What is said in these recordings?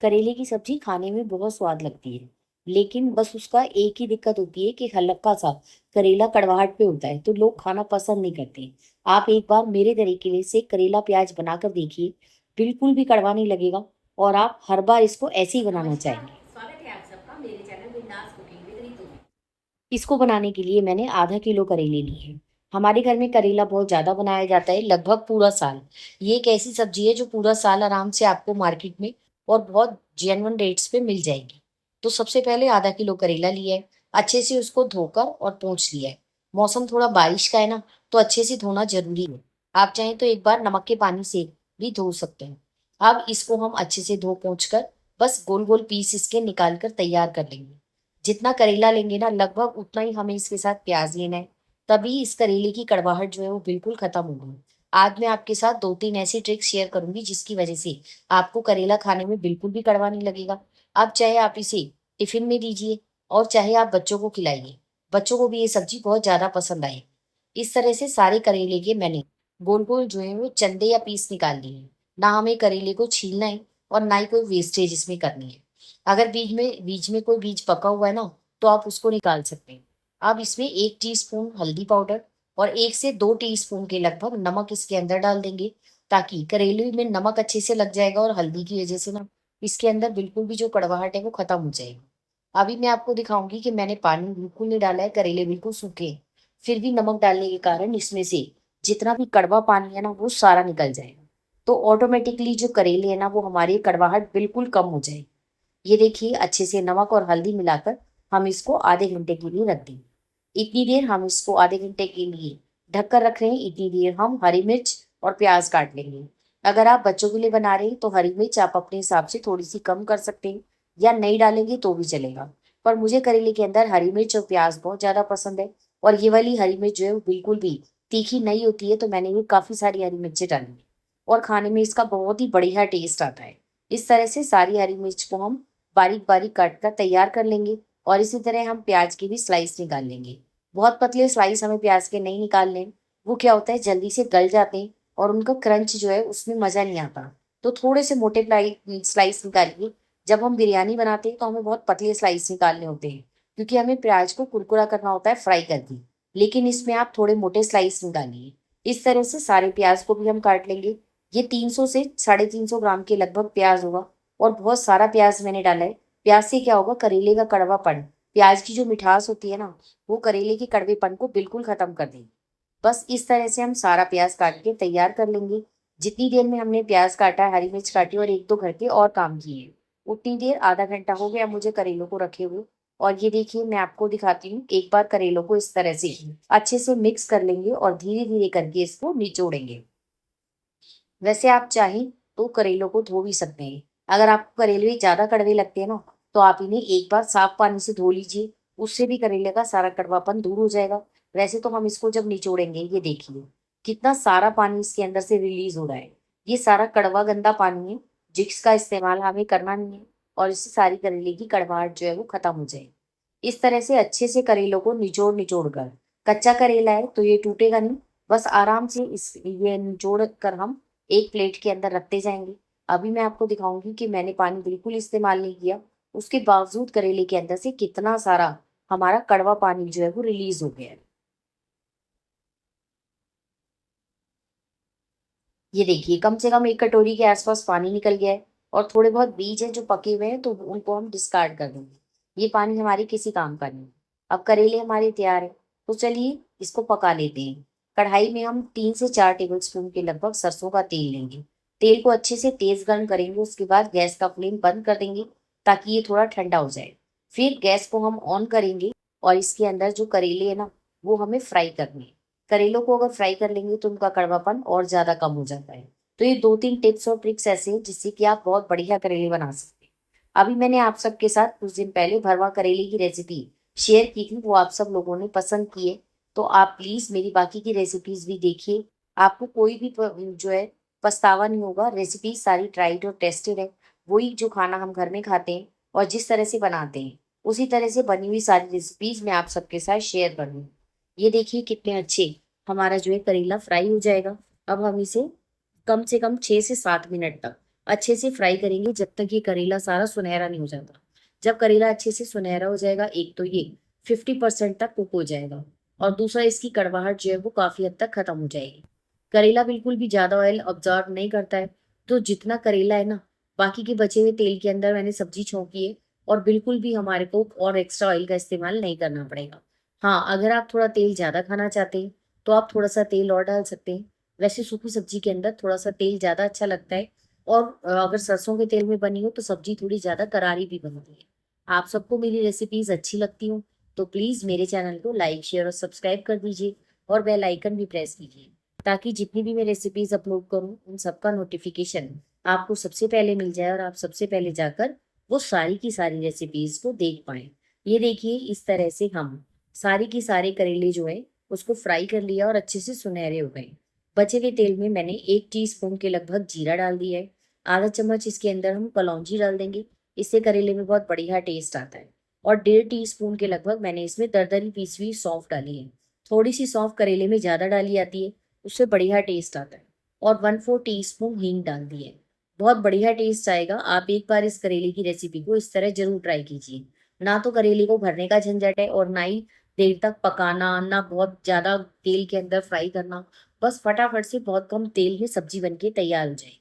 करेले की सब्जी खाने में बहुत स्वाद लगती है, लेकिन बस उसका एक ही दिक्कत होती है कि हल्का सा करेला कड़वाहट पे होता है, तो लोग खाना पसंद नहीं करते। आप एक बार मेरे तरीके से करेला प्याज बनाकर देखिए, बिल्कुल भी कड़वा नहीं लगेगा और आप हर बार इसको ऐसे ही बनाना नमस्कार। चाहेंगे। स्वागत है आप सबका मेरे चैनल बिंदास कुकिंग विद रितु में। इसको बनाने के लिए मैंने आधा किलो करेले लिए हैं। हमारे घर में करेला बहुत ज़्यादा बनाया जाता है, लगभग पूरा साल। ये एक ऐसी सब्जी है जो पूरा साल आराम से आपको मार्केट में और बहुत जेन्युइन रेट्स पे मिल जाएगी। तो सबसे पहले आधा किलो करेला लिया है, अच्छे से उसको धोकर और पोंछ लिया है। मौसम थोड़ा बारिश का है ना, तो अच्छे से धोना जरूरी है। आप चाहें तो एक बार नमक के पानी से भी धो सकते हैं। अब इसको हम अच्छे से धो पोंछ कर बस गोल गोल पीस इसके निकाल कर तैयार कर लेंगे। जितना करेला लेंगे ना, लगभग उतना ही हमें इसके साथ प्याज लेना है। तभी इस करेले की कड़वाहट जो है वो बिल्कुल खत्म होगी। आज मैं आपके साथ दो तीन ऐसी ट्रिक्स शेयर करूंगी जिसकी वजह से आपको करेला खाने में बिल्कुल भी कड़वा नहीं लगेगा। अब चाहे आप इसे टिफिन में दीजिए और चाहे आप बच्चों को खिलाइए, बच्चों को भी ये सब्जी बहुत ज्यादा पसंद आए। इस तरह से सारे करेले के मैंने गोल गोल जो है वो चंदे या पीस निकाल लिए हैं। ना हमें करेले को छीलना है और ना ही कोई वेस्टेज इसमें करनी है। अगर बीच में कोई बीज पका हुआ है ना, तो आप उसको निकाल सकते हैं। अब इसमें 1 टीस्पून हल्दी पाउडर और 1 से 2 टीस्पून के लगभग नमक इसके अंदर डाल देंगे, ताकि करेले में नमक अच्छे से लग जाएगा और हल्दी की वजह से ना इसके अंदर बिल्कुल भी जो कड़वाहट है वो खत्म हो जाएगी। अभी मैं आपको दिखाऊंगी कि मैंने पानी बिल्कुल नहीं डाला है, करेले बिल्कुल सूखे हैं। फिर भी नमक डालने के कारण इसमें से जितना भी कड़वा पानी है ना वो सारा निकल जाएगा। तो ऑटोमेटिकली जो करेले है ना वो हमारी कड़वाहट बिल्कुल कम हो जाएगी। ये देखिए, अच्छे से नमक और हल्दी मिलाकर हम इसको आधे घंटे के लिए रख देंगे। इतनी देर हम इसको आधे घंटे के लिए ढक कर रख रहे हैं, इतनी देर हम हरी मिर्च और प्याज काट लेंगे। अगर आप बच्चों के लिए बना रहे हैं तो हरी मिर्च आप अपने हिसाब से थोड़ी सी कम कर सकते हैं, या नहीं डालेंगे तो भी चलेगा। पर मुझे करेले के अंदर हरी मिर्च और प्याज बहुत ज्यादा पसंद है, और ये वाली हरी मिर्च जो है वो बिल्कुल भी तीखी नहीं होती है, तो मैंने ये काफी सारी हरी मिर्चें डाली हैं और खाने में इसका बहुत ही बढ़िया टेस्ट आता है। इस तरह से सारी हरी मिर्च को हम बारीक बारीक काट कर तैयार कर लेंगे। और इसी तरह हम प्याज की भी स्लाइस निकाल लेंगे। बहुत पतले स्लाइस हमें प्याज के नहीं निकालने हैं। वो क्या होता है, जल्दी से गल जाते हैं और उनका क्रंच जो है उसमें मजा नहीं आता। तो थोड़े से मोटे स्लाइस निकालिए। जब हम बिरयानी बनाते हैं तो हमें बहुत पतले स्लाइस निकालने होते हैं, क्योंकि हमें प्याज को कुरकुरा करना होता है फ्राई करके। लेकिन इसमें आप थोड़े मोटे स्लाइस निकालिए। इस तरह से सारे प्याज को भी हम काट लेंगे। ये 300 से 350 ग्राम के लगभग प्याज होगा, और बहुत सारा प्याज मैंने डाला है। प्याज से क्या होगा, करेले का कड़वापन, प्याज की जो मिठास होती है ना, वो करेले के कड़वेपन को बिल्कुल खत्म कर देगी। बस इस तरह से हम सारा प्याज काट के तैयार कर लेंगे। जितनी देर में हमने प्याज काटा, हरी मिर्च काटी और एक दो घर के और काम किए, उतनी देर आधा घंटा हो गया मुझे करेलों को रखे हुए। और ये देखिए, मैं आपको दिखाती हूँ। एक बार करेलों को इस तरह से अच्छे से मिक्स कर लेंगे और धीरे धीरे करके इसको निचोड़ेंगे। वैसे आप चाहें तो करेलों को धो भी सकते हैं। अगर आपको करेले ज्यादा कड़वे लगते हैं ना, तो आप इन्हें एक बार साफ पानी से धो लीजिए। उससे भी करेले का सारा कड़वापन दूर हो जाएगा। वैसे तो हम इसको जब निचोड़ेंगे, ये देखिए कितना सारा पानी इसके अंदर से रिलीज हो रहा है। ये सारा कड़वा गंदा पानी है, जिसका इस्तेमाल हमें करना नहीं है। और इससे सारी करेले की कड़वाहट जो है वो खत्म हो जाएगी। इस तरह से अच्छे से करेलों को निचोड़ निचोड़ कर, कच्चा करेला है तो ये टूटेगा नहीं, बस आराम से इस ये निचोड़ कर हम एक प्लेट के अंदर रखते जाएंगे। अभी मैं आपको दिखाऊंगी कि मैंने पानी बिल्कुल इस्तेमाल नहीं किया, उसके बावजूद करेले के अंदर से कितना सारा हमारा कड़वा पानी जो है वो रिलीज हो गया है। ये देखिए, कम से कम 1 कटोरी के आसपास पानी निकल गया है। और थोड़े बहुत बीज हैं जो पके हुए हैं, तो उनको हम डिस्कार्ड कर देंगे। ये पानी हमारे किसी काम का नहीं है। अब करेले हमारे तैयार है, तो चलिए इसको पका लेते हैं। कढ़ाई में हम 3 से 4 टेबल स्पून के लगभग सरसों का तेल लेंगे। तेल को अच्छे से तेज गर्म करेंगे, उसके बाद गैस का फ्लेम बंद कर देंगे, ताकि ये थोड़ा ठंडा हो जाए। फिर गैस को हम ऑन करेंगे और इसके अंदर जो करेले है ना, वो हमें फ्राई करने हैं। करेलों को अगर फ्राई कर लेंगे तो उनका कड़वापन और ज्यादा कम हो जाता है। तो ये दो तीन टिप्स और ट्रिक्स ऐसे हैं जिससे कि आप बहुत बढ़िया करेले बना सकते हैं। अभी मैंने आप सबके साथ कुछ दिन पहले भरवा करेले की रेसिपी शेयर की थी, वो आप सब लोगों ने पसंद की है। तो आप प्लीज मेरी बाकी की रेसिपीज भी देखिए। आपको कोई भी जो है पछतावा नहीं होगा। रेसिपी सारी ट्राइड और टेस्टेड है। वही जो खाना हम घर में खाते हैं और जिस तरह से बनाते हैं, उसी तरह से बनी हुई सारी रेसिपीज मैं आप सबके साथ शेयर करूंगी। ये देखिए कितने अच्छे हमारा जो है करेला फ्राई हो जाएगा। अब हम इसे कम से कम 6 से 7 मिनट तक अच्छे से फ्राई करेंगे जब तक ये करेला सारा सुनहरा नहीं हो जाता। जब करेला अच्छे से सुनहरा हो जाएगा, एक तो ये 50% तक कुक हो जाएगा, और दूसरा इसकी कड़वाहट जो है वो काफी हद तक खत्म हो जाएगी। करेला बिल्कुल भी ज्यादा ऑयल ऑब्जॉर्व नहीं करता है, तो जितना करेला है ना, बाकी के बचे हुए तेल के अंदर मैंने सब्जी छौंकी है, और बिल्कुल भी हमारे को और एक्स्ट्रा ऑयल का इस्तेमाल नहीं करना पड़ेगा। हाँ, अगर आप थोड़ा तेल ज्यादा खाना चाहते हैं तो आप थोड़ा सा तेल और डाल सकते हैं। वैसे सूखी सब्जी के अंदर थोड़ा सा तेल ज्यादा अच्छा लगता है, और अगर सरसों के तेल में बनी हो तो सब्जी थोड़ी ज्यादा करारी भी बनती है। आप सबको मेरी रेसिपीज अच्छी लगती हो तो प्लीज मेरे चैनल को लाइक शेयर और सब्सक्राइब कर दीजिए, और बेल आइकन भी प्रेस कीजिए, ताकि जितनी भी मैं रेसिपीज अपलोड करूँ उन सबका नोटिफिकेशन आपको सबसे पहले मिल जाए, और आप सबसे पहले जाकर वो सारी की सारी रेसिपीज को देख पाए। ये देखिए, इस तरह से हम सारी की सारे करेले जो है उसको फ्राई कर लिया और अच्छे से सुनहरे हो गए। बचे हुए तेल में मैंने 1 टीस्पून के लगभग जीरा डाल दिया है। आधा चम्मच इसके अंदर हम कलौंजी डाल देंगे, इससे करेले में बहुत बढ़िया टेस्ट आता है। और 1.5 टीस्पून के लगभग मैंने इसमें दरदरी पीसी हुई सौंफ डाली है। थोड़ी सी सौंफ करेले में ज्यादा डाली जाती है, उससे बढ़िया टेस्ट आता है। और 1/4 टीस्पून हींग डाल दी है। बहुत बढ़िया टेस्ट आएगा। आप एक बार इस करेले की रेसिपी को इस तरह जरूर ट्राई कीजिए। ना तो करेले को भरने का झंझट है, और ना ही देर तक पकाना, ना बहुत ज्यादा तेल के अंदर फ्राई करना। बस फटाफट से बहुत कम तेल में सब्जी बनके तैयार हो जाए।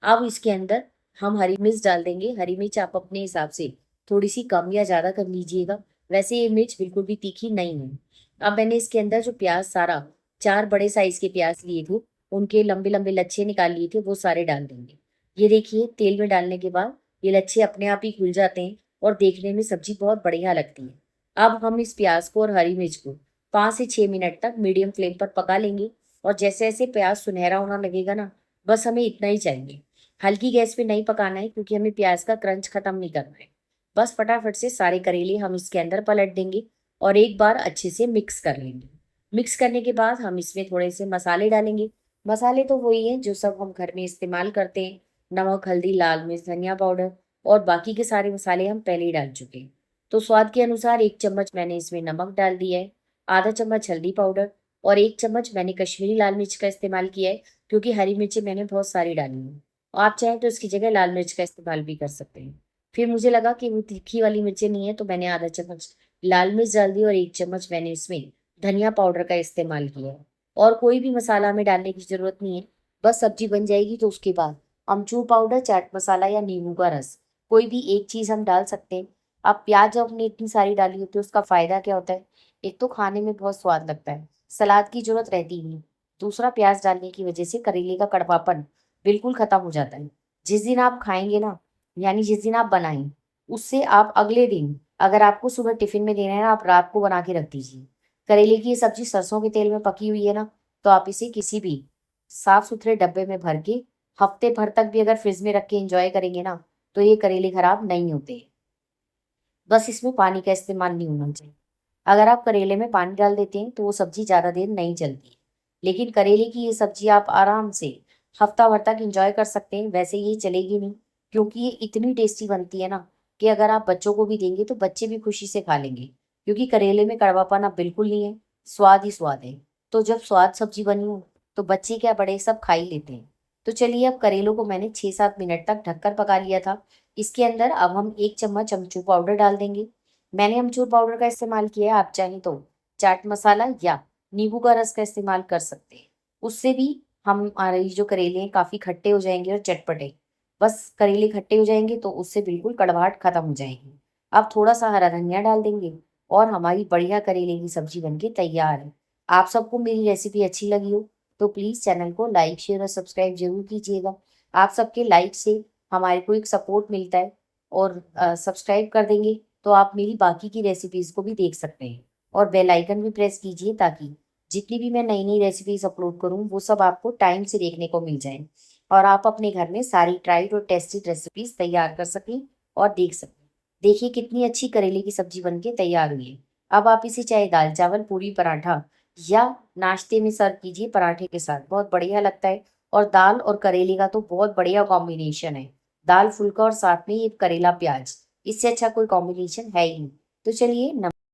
अब इसके अंदर हम हरी मिर्च डाल देंगे। हरी मिर्च आप अपने हिसाब से थोड़ी सी कम या ज्यादा कर लीजिएगा, वैसे ये मिर्च बिल्कुल भी तीखी नहीं है। अब मैंने इसके अंदर जो प्याज सारा 4 बड़े साइज के प्याज लिए थे, उनके लंबे लंबे लच्छे निकाल लिए थे, वो सारे डाल देंगे। ये देखिए, तेल में डालने के बाद ये लच्छे अपने आप ही खुल जाते हैं, और देखने में सब्जी बहुत बढ़िया लगती है। अब हम इस प्याज को और हरी मिर्च को 5 से 6 मिनट तक मीडियम फ्लेम पर पका लेंगे। और जैसे जैसे प्याज सुनहरा होना लगेगा ना, बस हमें इतना ही चाहिए। हल्की गैस पे नहीं पकाना है, क्योंकि हमें प्याज का क्रंच खत्म नहीं करना है। बस फटाफट से सारे करेले हम इसके अंदर पलट देंगे, और एक बार अच्छे से मिक्स कर लेंगे। मिक्स करने के बाद हम इसमें थोड़े से मसाले डालेंगे। मसाले तो वही हैं जो सब हम घर में इस्तेमाल करते हैं। नमक, हल्दी, लाल मिर्च, धनिया पाउडर, और बाकी के सारे मसाले हम पहले ही डाल चुके हैं। तो स्वाद के अनुसार 1 चम्मच मैंने इसमें नमक डाल दिया है, आधा चम्मच हल्दी पाउडर, और 1 चम्मच मैंने कश्मीरी लाल मिर्च का इस्तेमाल किया है, क्योंकि हरी मिर्ची मैंने बहुत सारी डाली है। आप चाहें तो इसकी जगह लाल मिर्च का इस्तेमाल भी कर सकते हैं। फिर मुझे लगा कि वो तीखी वाली मिर्चें नहीं है, तो मैंने आधा चम्मच लाल मिर्च डाल दी, और 1 चम्मच मैंने इसमें धनिया पाउडर का इस्तेमाल किया है। और कोई भी मसाला में डालने की जरूरत नहीं है। बस सब्जी बन जाएगी तो उसके बाद अमचूर पाउडर, चाट मसाला, या नींबू का रस, कोई भी एक चीज हम डाल सकते हैं। अब प्याज जब हमने इतनी सारी डाली होती है, उसका फायदा क्या होता है? एक तो खाने में बहुत स्वाद लगता है, सलाद की जरूरत रहती नहीं। दूसरा, प्याज डालने की वजह से करेले का कड़वापन बिल्कुल खत्म हो जाता है। जिस दिन आप खाएंगे ना, यानी जिस दिन आप बनाएं, उससे आप अगले दिन, अगर आपको सुबह टिफिन में देना है ना, आप रात को बना के रख दीजिए। करेले की ये सब्जी सरसों के तेल में पकी हुई है ना, तो आप इसे किसी भी साफ सुथरे डब्बे में भर के हफ्ते भर तक भी अगर फ्रिज में रख के एंजॉय करेंगे ना, तो ये करेले खराब नहीं होते। बस इसमें पानी का इस्तेमाल नहीं होना चाहिए। अगर आप करेले में पानी डाल देते हैं तो वो सब्जी ज़्यादा देर नहीं चलती। लेकिन करेले की ये सब्जी आप आराम से हफ्ता भर तक इंजॉय कर सकते हैं। वैसे ये चलेगी नहीं, क्योंकि ये इतनी टेस्टी बनती है ना, कि अगर आप बच्चों को भी देंगे तो बच्चे भी खुशी से खा लेंगे। क्योंकि करेले में कड़वापन अब बिल्कुल नहीं है, स्वाद ही स्वाद है। तो जब स्वाद सब्जी बनी हो तो बच्चे क्या बड़े सब खा ही लेते हैं। तो चलिए, अब करेलों को मैंने 6-7 मिनट तक ढककर पका लिया था। इसके अंदर अब हम 1 चम्मच अमचूर पाउडर डाल देंगे। मैंने अमचूर पाउडर का इस्तेमाल किया है, आप चाहें तो चाट मसाला या नींबू का रस का इस्तेमाल कर सकते हैं। उससे भी हमारे जो करेले हैं काफी खट्टे हो जाएंगे और चटपटे। बस करेले खट्टे हो जाएंगे तो उससे बिल्कुल कड़वाहट खत्म हो जाएगी। अब थोड़ा सा हरा धनिया डाल देंगे, और हमारी बढ़िया करेले की सब्जी बनके तैयार है। आप सबको मेरी रेसिपी अच्छी लगी हो तो प्लीज चैनल को लाइक शेयर और सब्सक्राइब जरूर कीजिएगा। आप सबके लाइक से हमारे को एक सपोर्ट मिलता है, और सब्सक्राइब कर देंगे तो आप मेरी बाकी की रेसिपीज को भी देख सकते हैं। और बेल आइकन भी प्रेस कीजिए, ताकि जितनी भी मैं नई नई रेसिपीज अपलोड करूं वो सब आपको टाइम से देखने को मिल जाए, और आप अपने घर में सारी ट्राइड और टेस्टेड रेसिपीज तैयार कर सकें और देख सकें। देखिए कितनी अच्छी करेले की सब्जी बनके तैयार हुई है। अब आप इसे चाहे दाल चावल, पूरी, पराठा, या नाश्ते में सर्व कीजिए पराठे के साथ, बहुत बढ़िया लगता है। और दाल और करेले का तो बहुत बढ़िया कॉम्बिनेशन है। दाल फुल्का और साथ में ये करेला प्याज, इससे अच्छा कोई कॉम्बिनेशन है ही नहीं। तो चलिए,